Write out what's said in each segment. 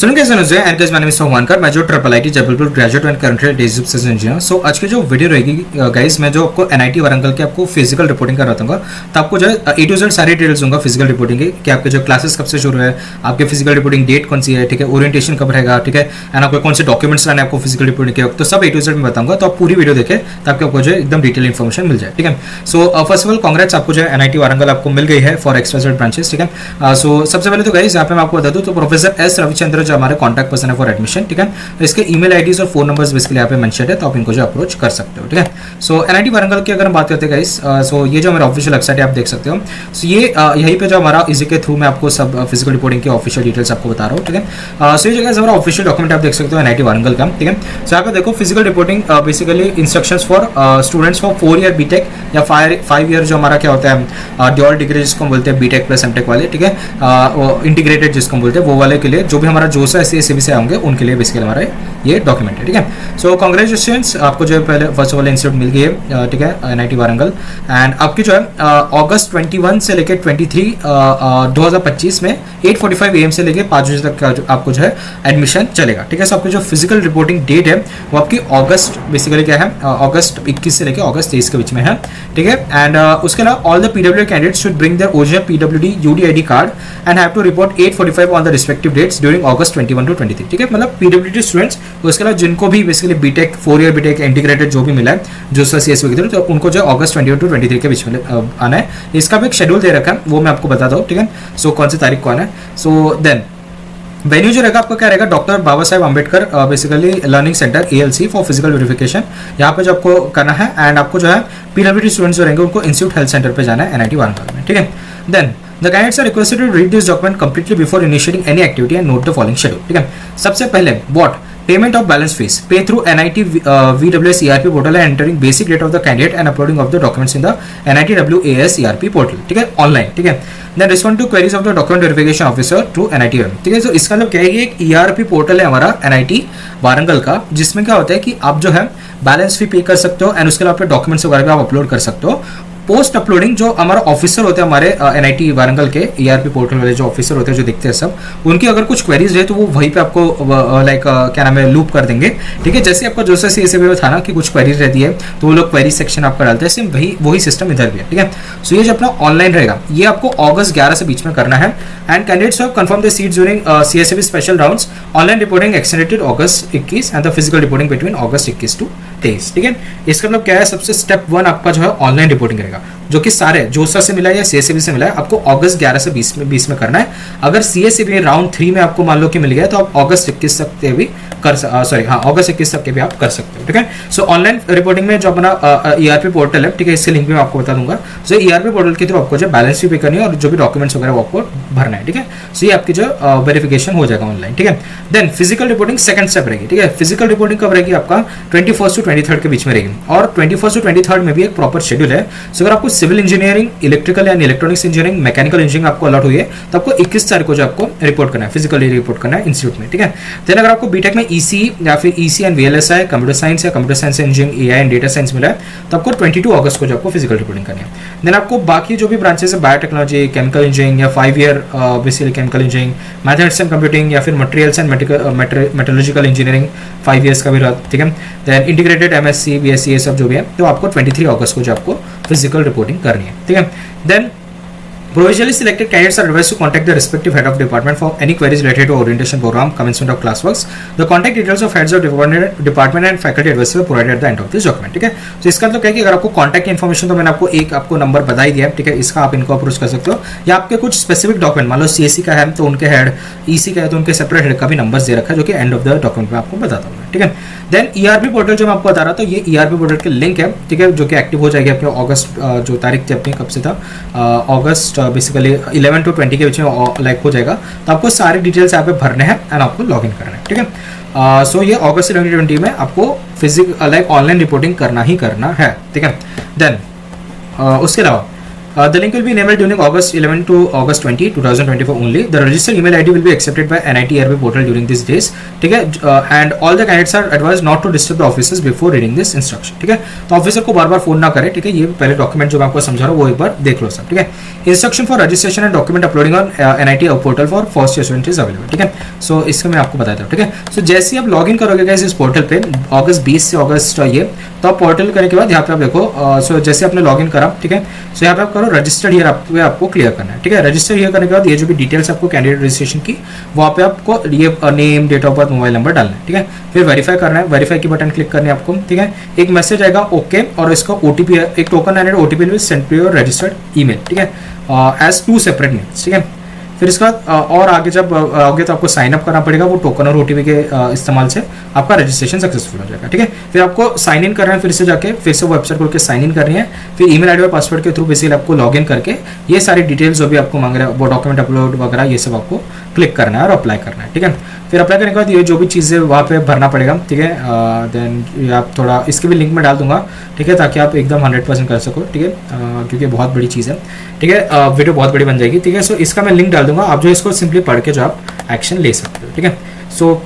सुनिए कैसे न्यूज़ है and guys my name is Sohamankar, मैं जो triple IT Jabalpur graduate and currently डेजिप सिस्टम इंजीनियर। सो आज की जो वीडियो रहेगी गाइस, मैं जो आपको एनआईटी वारंगल के आपको फिजिकल रिपोर्टिंग कर बताऊंगा। तो आपको जो है ए टू जेड सारी डिटेल्स दूंगा फिजिकल रिपोर्टिंग की, कि आपके जो क्लासेस कब से शुरू है, आपके फिजिकल रिपोर्टिंग डेट कौन सी है, ठीक है, ओरिएंटेशन कब रहेगा, ठीक है, एंड आपको कौन से डॉक्यूमेंट्स लाने आपको फिजिकल रिपोर्टिंग के वक्त, तो सब ए टू जेड में बताऊंगा। तो आप पूरी वीडियो देखें ताकि आपको जो है एकदम डिटेल इन्फॉर्मेशन मिल जाए, ठीक है। So first of all congrats, आपको जो है एनआईटी वारंगल आपको मिल गई है फॉर एक्सपांडेड ब्रांचेस, ठीक है। सो सबसे पहले तो गाइस यहाँ पे मैं आपको बता दूं, तो प्रोफेसर एस रविचंद्र जो हमारे कॉन्टैक्ट पर्सन है फॉर एडमिशन, ठीक है, इसके ईमेल आईडीज और फोन नंबर्स बेसिकली यहाँ पे मेंशन है, तो आप इनको जो अप्रोच कर सकते हो, ठीक है। सो एनआईटी वारंगल की अगर हम बात करते हैं गाइस, सो ये जो हमारा ऑफिशियल वेबसाइट है आप देख सकते हो। सो ये यहीं पे जो हमारा इसी के थ्रू मैं आपको सब फिजिकल रिपोर्टिंग की ऑफिशियल डिटेल्स आपको बता रहा हूँ, ठीक है। सो ये जगह हमारा ऑफिशियल डॉक्यूमेंट आप देख सकते हो एनआईटी वारंगल का, ठीक है। सो यहाँ पे देखो physical reporting basically instructions for students for 4 year BTech या 5 ईयर जो हमारा क्या होता है ड्यूअल डिग्री जिसको बोलते हैं बीटेक प्लस एमटेक वाले, ठीक है, इंटीग्रेटेड जिसको बोलते हैं वो वाले के लिए, जो भी हमारा जोसा एससी से होंगे उनके लिए बेसिकली हमारा ये डॉक्यूमेंट है, ठीक है। सो कांग्रेचुलेशंस, आपको जो है पहले फर्स्ट ऑफ ऑल इंस्टीट्यूट मिल गई है, ठीक है, एनआईटी वारंगल। एंड आपकी जो है अगस्त 21 से लेकर 23 2025 में 8:45 AM से लेकर 5 बजे तक का आपको जो है एडमिशन चलेगा, ठीक है। सो आपकी जो फिजिकल रिपोर्टिंग डेट है वो आपकी अगस्त बेसिकली क्या है अगस्त 21 से लेकर अगस्त 23 के बीच में है, ठीक है। एंड उसके अलावा all the PWD candidates should bring their original PWD UDID card and have to report 8:45 on the respective dates during August 21 to 23, ठीक है। मतलब पीडब्ल्यूडी स्टूडेंट्स, उसके अलावा जिनको भी basically BTech 4 year BTech integrated जो भी मिला है जो सीएसवी की तरफ, तो उनको जो अगस्त 21 to 23 के बीच में आना है। इसका भी एक शेड्यूल दे रखा है, वो मैं आपको बता दूँ, ठीक है। सो कौन सी तारीख को आना है। सो देन वेन्यू जो रहेगा आपका क्या रहेगा, doctor Baba Saheb Ambedkar basically learning centre ALC for physical verification, यहाँ पे जो आपको करना है। एंड आपको जो है पीडब्ल्यूडी स्टूडेंट्स जो रहेंगे उनको इंस्टीट्यूट हेल्थ सेंटर पे जाना है एनआईटी वारंगल में, ठीक है। Then The candidates are requested to read this document completely before initiating any activity and note the following schedule, ठीक है। सबसे पहले what payment of balance fees pay through NIT VWS ERP portal and entering basic data of the candidate and uploading of the documents in the NIT WAS ERP portal, ठीक है, online, ठीक है। Then respond to queries of the document verification officer through NIT, ठीक है। तो इसका मतलब क्या है, एक ERP पोर्टल है हमारा NIT वारंगल का, जिसमें क्या होता है कि आप जो है बैलेंस फी पे कर सकते हो एंड उसके अलावा डॉक्यूमेंट्स वगैरह भी आप अपलोड कर सकते हो। पोस्ट अपलोडिंग जो हमारा ऑफिसर होते हैं हमारे एनआईटी वारंगल के ERP पोर्टल वाले जो ऑफिसर होते हैं जो दिखते हैं सब, उनकी अगर कुछ क्वेरीज रहे तो वो वहीं पे आपको लाइक क्या नाम है लूप कर देंगे, ठीक है। जैसे आपका जो सीएसए में था ना कि कुछ क्वेरीज रहती है तो वो लोग क्वेरी सेक्शन आपका डालते हैं, सेम वही सिस्टम इधर भी है, ठीक है। सो ये जो अपना ऑनलाइन रहेगा ये आपको अगस्त 11 से बीच में करना है। And candidates have confirm the seats during CSA special rounds, online reporting extended August 21 and the physical reporting between August 21 to 23, ठीक है। इसका मतलब क्या है, सबसे स्टेप 1 आपका जो है ऑनलाइन रिपोर्टिंग रहेगा, जो कि सारे जोसा से मिला है या सीएसएबी से मिला है, आपको अगस्त 11 से 20 में करना है। अगर सीएसएबी राउंड 3 में आपको मान लो कि मिल गया तो आप अगस्त 21 तक के भी अगस्त 21 तक के भी आप कर सकते हो, ठीक है। सो ऑनलाइन रिपोर्टिंग में जो अपना ERP पोर्टल है, ठीक है, इसके लिंक भी मैं आपको बता दूंगा। सो ERP पोर्टल के थ्रू आपको जो बैलेंस भी पे करनी है और जो भी डॉक्यूमेंट्स वगैरह वो आपको भरना है, ठीक है। सो ये आपकी जो वेरिफिकेशन हो जाएगा ऑनलाइन, ठीक है। Then physical reporting second step रहेगी, ठीक है। फिजिकल रिपोर्टिंग कब रहेगी आपका 21 to 23 के बीच में रहेगी, और 21 to 23 में भी एक प्रॉपर शेड्यूल है। सो अगर आपको civil engineering, electrical and electronics engineering, mechanical engineering आपको अलॉट हुई है तो आपको 21 तारीख को जो आपको रिपोर्ट करना है, फिजिकली रिपोर्ट करना है इंस्टीट्यूट में, ठीक है। देन अगर आपको बीटेक में EC या फिर EC and VLSI computer science या computer science engineering AI and data science मिला है तो आपको 22 अगस्त को जो आपको फिजिकल रिपोर्टिंग करनी है। देन आपको बाकी जो भी ब्रांचेस है बायोटेक्नोलॉजी, केमिकल इंजीनियरिंग या 5 year basically chemical engineering, mathematics and computing या फिर materials and metallurgical engineering 5 years का भी रहा, ठीक है। देन इंटीग्रेटेड MSc BSc ये सब जो भी है तो आपको 23 अगस्त को जो आपको फिजिकल रिपोर्टिंग करनी है, ठीक है। Then provisionally selected candidates are advised to contact the respective head of department for any queries related to orientation program, commencement of classworks. The contact details of heads of department and faculty advisors are provided at the end of this document, ठीक है। तो इसका मतलब क्या है कि अगर आपको कॉन्टैक्ट इन्फॉर्मेशन, तो मैंने आपको नंबर बता ही दिया है, ठीक है, इसका आप इनको अप्रोच कर सकते हो, या आपके कुछ स्पेसिफिक डॉक्यूमेंट मान लो CSE का है तो उनके हेड, EC का है तो उनके सेपरेट हेड का भी नंबर दे रखा है जो कि एंड ऑफ द डॉक्यूमेंट में आपको बताता हूँ, ठीक है। देन ERP पोर्टल जो मैं आपको बता रहा था, ये ERP पोर्टल के लिंक है, ठीक है, जो कि एक्टिव हो जाएगी आपके अगस्त जो तारीख थी अपनी कब से था अगस्त बेसिकली 11 to 20 के बीच में लाइक हो जाएगा। तो आपको सारी डिटेल्स यहाँ पे भरने हैं एंड आपको लॉग इन करना है, ठीक है। सो ये अगस्त 2020 में आपको फिजिकल लाइक ऑनलाइन रिपोर्टिंग करना ही करना है, ठीक है। देन उसके अलावा The link will be enabled during August 11 to August 20, 2024 only. The registered email ID will be accepted by NIT ARB portal during these days. ठीक है, and all the candidates are advised not to disturb the officers before reading this instruction. ठीक है, तो officer को बार बार phone ना करें. ठीक है, ये पहले डॉक्यूमेंट जो मैं आपको समझा रहा हूँ वो एक बार देख लो सब. ठीक है, instruction for registration and document uploading on NIT portal for first year student is available. ठीक है, सो इसका मैं आपको बताता हूँ. ठीक है, सो जैसे ही आप लॉग इन करोगे गाइस इस पोर्टल पे अगस्त 20 से अगस्त ये, तो आप पोर्टल करने के बाद यहाँ पे आप देखो, सो जैसे आपने लॉग इन करा. ठीक है, सो यहाँ पे आप करो रजिस्टर्ड हियर, आपको क्लियर करना है. ठीक है, रजिस्टर हियर करने के बाद ये जो भी डिटेल्स आपको कैंडिडेट रजिस्ट्रेशन की वहाँ पे आपको ये name, date of birth, mobile number डालना है. ठीक है, फिर वेरीफाई करना है. वेरीफाई की बटन क्लिक करनी है आपको. ठीक है, एक मैसेज आएगा ओके, और इसका OTP है, एक token generated OTP will send to your registered email. ठीक है, एज 2 सेपरेट मेल्स. ठीक है, फिर इसका और आगे जब आओगे तो आपको साइन अप करना पड़ेगा. वो टोकन और OTP के इस्तेमाल से आपका रजिस्ट्रेशन सक्सेसफुल हो जाएगा. ठीक है, फिर आपको साइन इन करना है, फिर से जाके फिर से वो वेबसाइट खोल के साइन इन करनी है. फिर ईमेल आईडी और पासवर्ड के थ्रू बेसिकली आपको लॉग इन करके ये सारी डिटेल्स जो भी आपको मांग रहा है, वो डॉक्यूमेंट अपलोड वगैरह ये सब आपको क्लिक करना है और अप्लाई करना है. ठीक है, फिर अप्लाई करने के बाद ये जो भी चीज़ें वहाँ पे भरना पड़ेगा. ठीक है, देन आप थोड़ा इसके भी लिंक में डाल दूंगा. ठीक है, ताकि आप एकदम 100% कर सको. ठीक है, क्योंकि बहुत बड़ी चीज़ है. ठीक है, वीडियो बहुत बड़ी बन जाएगी. ठीक है, सो इसका मैं लिंक डाल दूंगा, आप जो इसको सिंपली पढ़ के जो आप एक्शन ले सकते हो. ठीक है, सो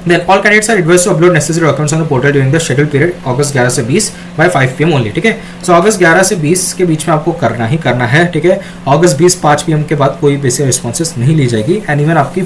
then all candidates are advised to upload necessary documents on the portal during the scheduled period अगस्त 11 से 20 by 5 PM only. ठीक है, सो अगस्त 11 से 20 के बीच में आपको करना ही करना है. ठीक है, अगस्त 20 5 PM के बाद कोई बेसिक रिस्पॉन्सेस नहीं ली जाएगी एंड इवन आपकी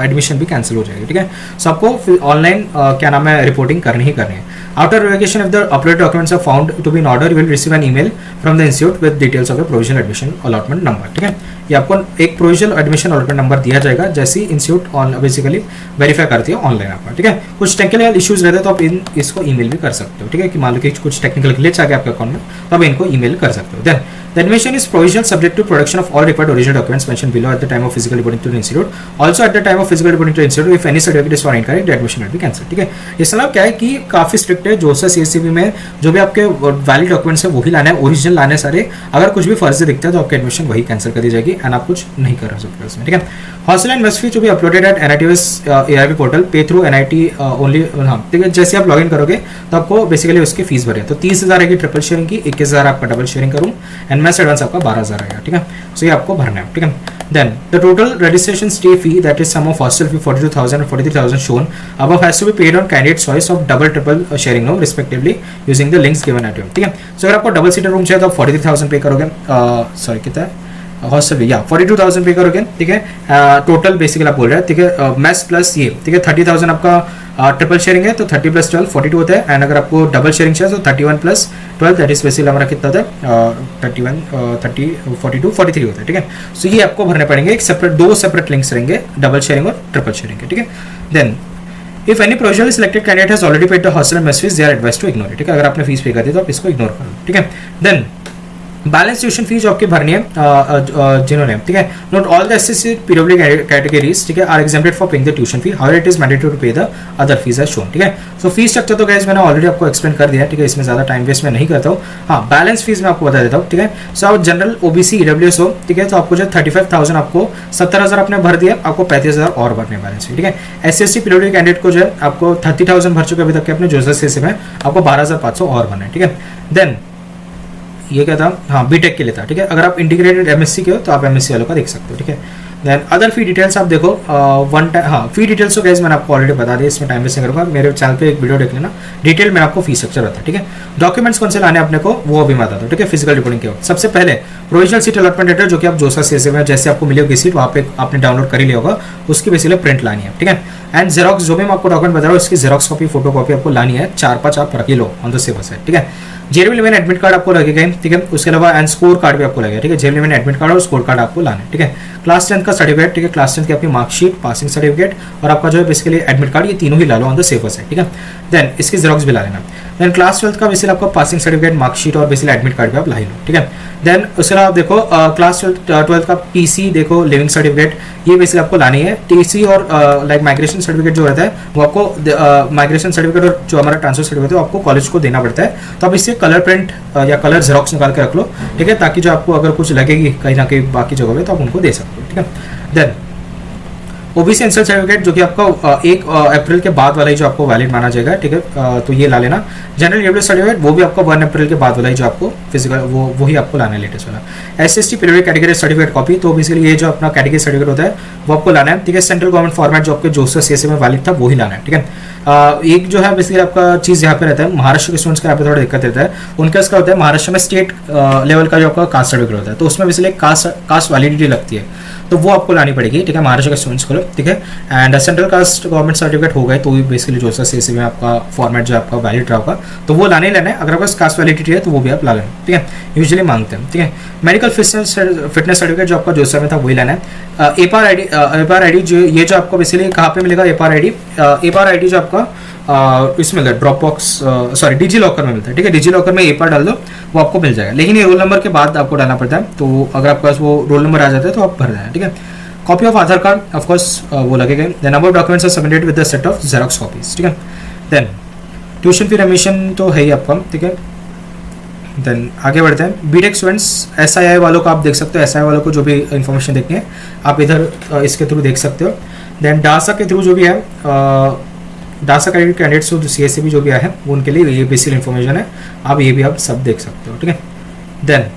एडमिशन भी कैंसिल हो जाएगी. ठीक है, सो आपको ऑनलाइन क्या नाम है रिपोर्टिंग करनी ही करनी है. After verification, if the uploaded documents are found to be in order, you will receive an email from the institute with details of your provisional admission allotment number. ठीक है, ये आपको एक प्रोविजनल एडमिशन अलॉटमेंट नंबर दिया जाएगा जैसे institute on basically verify करती है ऑनलाइन आपका. ठीक है, कुछ टेक्निकल इश्यूज रहते हैं तो आप इसको ईमेल भी कर सकते हो. ठीक है, कि मान लो कि कुछ टेक्निकल ग्लिच आ गया आपके अकाउंट में तो आप इनको ईमेल कर सकते हो. Then the admission is provisional subject to production of all required original documents mentioned below at the time of physical reporting to the institute. Also at the time of physical reporting to the institute, if any certificate is found incorrect, the admission will be cancelled. ठीक है, इस मतलब क्या है कि काफी strict है. जोसा CSCB में जो भी आपके वैलिड डॉक्यूमेंट्स है वही लाना है, ओरिजिनल लाने हैं सारे. अगर कुछ भी फर्जी दिखता है तो आपकी एडमिशन वही कैंसिल कर दी जाएगी एंड आप कुछ नहीं कर सकते उसमें. ठीक है, हॉस्टल एंड मेस फी जो भी uploaded at NITS ARB portal पे थ्रू NIT ओनली. हाँ, ठीक है, जैसे आप लॉगिन करोगे तो आपको बेसिकली उसकी फीस भरे. तो 30,000 आएगी ट्रिपल शेयरिंग की, 21,000 आपका डबल शेयरिंग करूँ एंड मेस एडवांस आपका 12,000 आएगा. ठीक है, सो ये आपको भरना है. ठीक है, then the total registration stay fee that is sum of hostel fee 42,000 and 43,000 shown above has to be paid on candidate choice of double triple sharing room respectively using the links given at you. ठीक है, so अगर आपको double seater room चाहिए तो आप 43,000 पे करोगे. Sorry कितना है हॉस्टल या 42,000 पे करोगे. ठीक है, टोटल बेसिकली आप बोल रहे हैं. ठीक है, मेस प्लस ये. ठीक है, 30,000 आपका ट्रिपल शेयरिंग है तो 30 + 12 42 होता है. एंड अगर आपको डबल शेयरिंग चाहिए तो 31 + 12 दैट इज बेसिकली हमारा कितना होता है 31 30 42 43 होता है. ठीक है, सो ये आपको भरने पड़ेंगे. एक सेपरेट 2 सेपरेट लिंक्स रहेंगे, डबल शेयरिंग और ट्रिपल शेयरिंग के. ठीक है, then if any provisionally selected candidate has already paid the hostel and mess fees, they are advised to ignore it. ठीक है, अगर आपने फीस पे कर दी तो आप इसको इग्नोर करो. ठीक है, देन बैलेंस ट्यूशन फी जो आपकी भरनी है जिन्होंने. ठीक है, not all the SSC PW categories. ठीक है, are exempted for paying the tuition fee, however it is mandatory to pay the other fees as shown. ठीक है, सो फीस स्ट्रक्चर तो गाइस मैंने ऑलरेडी आपको एक्सप्लेन कर दिया है. ठीक है, इसमें ज्यादा टाइम वेस्ट मैं नहीं करता हूँ. हाँ, बैलेंस फीस मैं आपको बता देता हूँ. ठीक है, सो आप जनरल OBC EWS हो. ठीक है, तो आपको जो 35,000 आपको 70,000 आपने भर दिया, आपको 35,000 और भरने बैलेंस फी. ठीक है, SSC पीडब्ल्यू कैंडिडेट को जो है आपको 30,000 भर चुके अभी तक के अपने जोसा CSC में, आपको 12,500 और भरना है. ठीक है, देन ये क्या था, हाँ बीटेक के लिए था. ठीक है, अगर आप इंटीग्रेटेड MSc के हो तो आप MSc वालों का देख सकते हो. ठीक है, देन अदर फी डिटेल्स आप देखो. वन टाइम हाँ फी डिटेल्स तो गाइस मैंने आपको ऑलरेडी बता दिया, इसमें टाइम वेस्ट नहीं करूँगा. मेरे चैनल पे एक वीडियो देख लेना, डिटेल में आपको फी स्ट्रक्चर होता है. ठीक है, डॉक्यूमेंट्स कौन से लाने अपने को वो अभी मैं बताता हूँ. ठीक है, फिजिकल रिपोर्टिंग के वक्त सबसे पहले प्रोविजनल सीट अलॉटमेंट लेटर जो कि आप जोसा CSC में जैसे आपको मिली होगी सीट वहाँ पे आपने डाउनलोड कर ही लिया होगा, उसकी बेसिकली प्रिंट लानी है. ठीक है, एंड जेरोक्स जो भी मैं आपको डॉक्यूमेंट बता रहा हूँ उसकी जेरोक्स कॉपी फोटो कॉपी आपको लानी है. 4-5 आप रख लो ऑन द सेवर साइड. ठीक है, JEE एडमिट कार्ड आपको लगेगा. ठीक है, उसके अलावा एंड स्कोर कार्ड भी आपको लगेगा. ठीक है, JEE एडमिट कार्ड और स्कोर कार्ड आपको लाना है. ठीक है, क्लास 10 का सर्टिफिकेट. ठीक है, क्लास 10 की आपकी मार्कशीट, पासिंग सर्टिफिकेट और आपका जो है बेसिकली एडमिट कार्ड, ये तीनों ही ला लो ऑन द सेवर साइड. ठीक है, देन इसकी जेरोक्स भी ला लेना. देन क्लास 12 का बेसिकली आपका पासिंग सर्टिफिकेट, मार्कशीट और बेसिकली एडमिट कार्ड भी आप ला ही लो. ठीक है, देन उसके अलावा आप देखो क्लास 12 का PC देखो, लिविंग सर्टिफिकेट, ये बेसिकली आपको लानी है. TC और लाइक माइग्रेशन सर्टिफिकेट जो रहता है वो आपको माइग्रेशन सर्टिफिकेट और जो हमारा ट्रांसफर सर्टिफिकेट है वो आपको कॉलेज को देना पड़ता है. तो आप इससे कलर प्रिंट या कलर जेरोक्स निकाल के रख लो. ठीक है, ताकि जो आपको अगर कुछ लगेगी कहीं ना कहीं बाकी जगह पे तो आप उनको दे सकते हो. ठीक है, देन ओबीसी एनसीएल सर्टिफिकेट जो कि आपका 1 अप्रैल के बाद वाला ही जो आपको वैलिड माना जाएगा, ठीक है, तो ये ला लेना। जनरल ईडब्ल्यूएस सर्टिफिकेट वो भी आपका 1 अप्रैल के बाद वाला ही जो आपको फिजिकल वो ही आपको लाना है, लेटेस्ट वाला। SST period category certificate copy, तो बेसिकली ये जो अपना कैटेगरी सर्टिफिकेट होता है वो आपको लाना है, ठीक है। सेंट्रल गवर्नमेंट फॉर्मेट जो आपके जोसा सीएसए में वैलिड था वो ही लाना है, ठीक है। एक जो है बेसिकली आपका चीज़ यहाँ पे रहता है, महाराष्ट्र के स्टूडेंट्स का यहाँ पे थोड़ा दिक्कत रहता है। उनका इसका होता है महाराष्ट्र में स्टेट लेवल का जो आपका कास्ट सर्टिफिकेट होता है, तो उसमें बेसिकली कास्ट वैलिडिटी लगती है, तो वो आपको लानी पड़ेगी, ठीक है, महाराष्ट्र के स्टूडेंट्स को, ठीक है। And central caste government certificate हो गए तो भी बेसिकली जो सीएससी में आपका फॉर्मेट जो आपका वैलिड रहा होगा, तो वो लाने ही लाना है। अगर आपका कास्ट वैलिडिटी है तो वो भी आप ला लेना, ठीक है, यूजुअली मांगते हैं, ठीक है। मेडिकल फिटनेस सर्टिफिकेट जो आपका जोसा में था वही लाना है। एपार आईडी जो ये जो आपको बेसिकली कहाँ पे मिलेगा, एपार आईडी जो आपका इसमें मिलता है drop box, sorry digi locker में मिलता है, ठीक है। डिजी लॉकर में एपार डाल दो वो आपको मिल जाएगा, लेकिन ये रोल नंबर के बाद आपको डालना पड़ता है, तो अगर आपके पास वो रोल नंबर आ जाता है तो आप भर देना, ठीक है। Copy of Aadhaar card of course वो लगेगा। Then number of documents are submitted with the set of xerox copies, ठीक है। देन ट्यूशन फी रेमिशन तो है ही आपका, ठीक है। देन आगे बढ़ते हैं, बीटेक स्टूडेंट्स एसआईआई वालों को आप देख सकते हो, एसआईआई वालों को जो भी इन्फॉर्मेशन देखनी है आप इधर इसके थ्रू देख सकते हो। देन डासा के थ्रू जो भी है, डासा कैंडिडेट्स जो सीएससी भी जो भी है उनके लिए ये बेसिक इन्फॉर्मेशन है, आप ये भी आप सब देख सकते हो, ठीक है। देन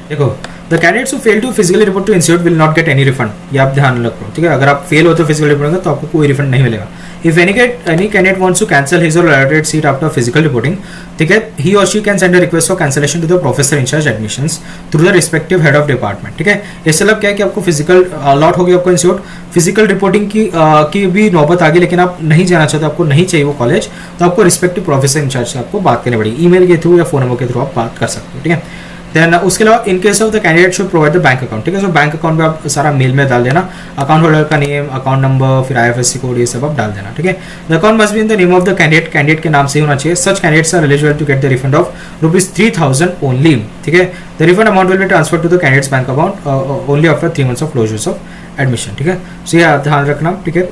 देखो, the candidates who fail to physically report to institute will not get any refund, ये आप ध्यान रखो, ठीक है। अगर आप फेल होते हो फिजिकल रिपोर्टिंग तो आपको कोई रिफंड नहीं मिलेगा। If any candidate wants to cancel his or allotted seat after physical reporting, ठीक है, he or she can send a request for cancellation to the professor in-charge admissions through the respective head of department, ठीक है। इससे मतलब क्या है कि आपको फिजिकल अलॉट हो गया आपको इंस्टीट्यूट, फिजिकल रिपोर्टिंग की भी नौबत आ गई, लेकिन आप नहीं जाना चाहते, आपको नहीं चाहिए वो कॉलेज, तो आपको रिस्पेक्टिव प्रोफेसर इंचार्ज से आपको बात करनी पड़ेगी, ईमेल के थ्रू या फोन नंबर के थ्रू आप बात कर सकते हो, ठीक है। देन उसके अलावा in case of the candidate should provide the bank account, ठीक है। सो बैंक अकाउंट में आप सारा मेल में डाल देना, अकाउंट होल्डर का नेम, अकाउंट नंबर, फिर आईएफएससी कोड, ये सब आप डाल देना, ठीक है। The account must be in the name of the candidate के नाम से ही होना चाहिए। Such candidates are eligible to get the refund of ₹3000 only, ठीक है। The refund amount will be transfer to the candidate's bank account only after 3 months of closures of admission, ठीक है। सो ये ध्यान रखना, ठीक है।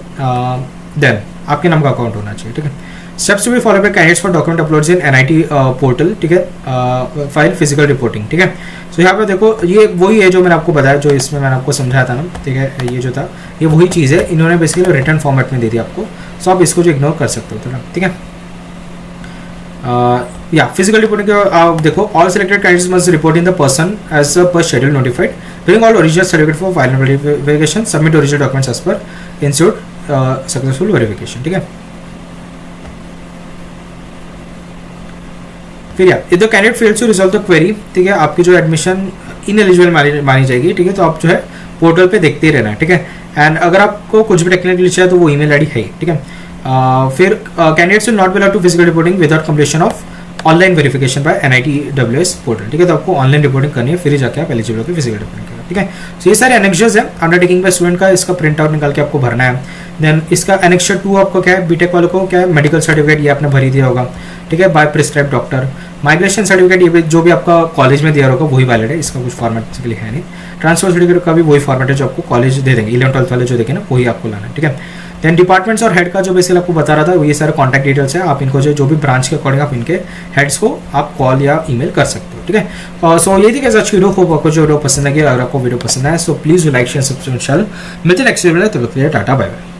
देन आपके नाम का अकाउंट होना चाहिए, ठीक है। Steps to be followed by candidates for document uploads in NIT portal, ठीक है, फाइल फिजिकल रिपोर्टिंग, ठीक है। सो यहाँ पे देखो ये वही है जो मैंने आपको बताया, जो इसमें मैंने आपको समझाया था ना, ठीक है, ये जो था ये वही चीज़ है, इन्होंने बेसिकली रिटर्न फॉर्मेट में दे दी आपको, सो आप इसको जो इग्नोर कर सकते हो थोड़ा, ठीक है। या फिजिकल रिपोर्टिंग आप देखो, all selected candidates must report in the person as per schedule notified, bring all original certificate for final verification, submit original documents as per institute successful verification, ठीक है। फिर या if the candidate fails to resolve the query, ठीक है, आपकी जो admission ineligible मानी जाएगी, ठीक है, तो आप जो है पोर्टल पे देखते ही रहना है, ठीक है। एंड अगर आपको कुछ भी टेक्निकल ग्लिच है तो वो ईमेल आईडी है, ठीक है। फिर candidates will not be allowed to physical reporting without completion of online verification by NITWS portal, ठीक है। तो आपको ऑनलाइन रिपोर्टिंग करनी है, फिर ही जाके आप एलिजिबल होकर फिजिकल रिपोर्टिंग करें, ठीक है। सो ये सारे एनेक्शर्स है अंडरटेकिंग बाय स्टूडेंट का, इसका प्रिंट आउट निकाल के आपको भरना है। देन इसका एनेक्शर 2 आपको क्या है, बीटेक वालों को क्या है, मेडिकल सर्टिफिकेट ये आपने भर ही दिया होगा, ठीक है, by prescribe doctor. Migration certificate ये जो भी आपका कॉलेज में दिया होगा वही वैलिड है, इसका कुछ फॉर्मेट के लिए है नहीं। ट्रांसफर सर्टिफिकेट का भी वही फॉर्मेट है जो आपको कॉलेज दे देंगे, 11th-12th वाले जो देंगे ना वही आपको लाना है, ठीक है। देन डिपार्टमेंट्स और हेड का जो बेसिकली आपको बता रहा था ये सारे कॉन्टैक्ट डिटेल्स है, आप इनको जो भी ब्रांच के अकॉर्डिंग आप इनके हेड्स को आप कॉल या ईमेल कर सकते हो, ठीक है। सो ये थी कैसा वीडियो, होप आपको जो वीडियो पसंद है, अगर आपको वीडियो पसंद है so please like share subscribe, मिलते हैं नेक्स्ट वीडियो में, तब तक के लिए टाटा बाय बाय।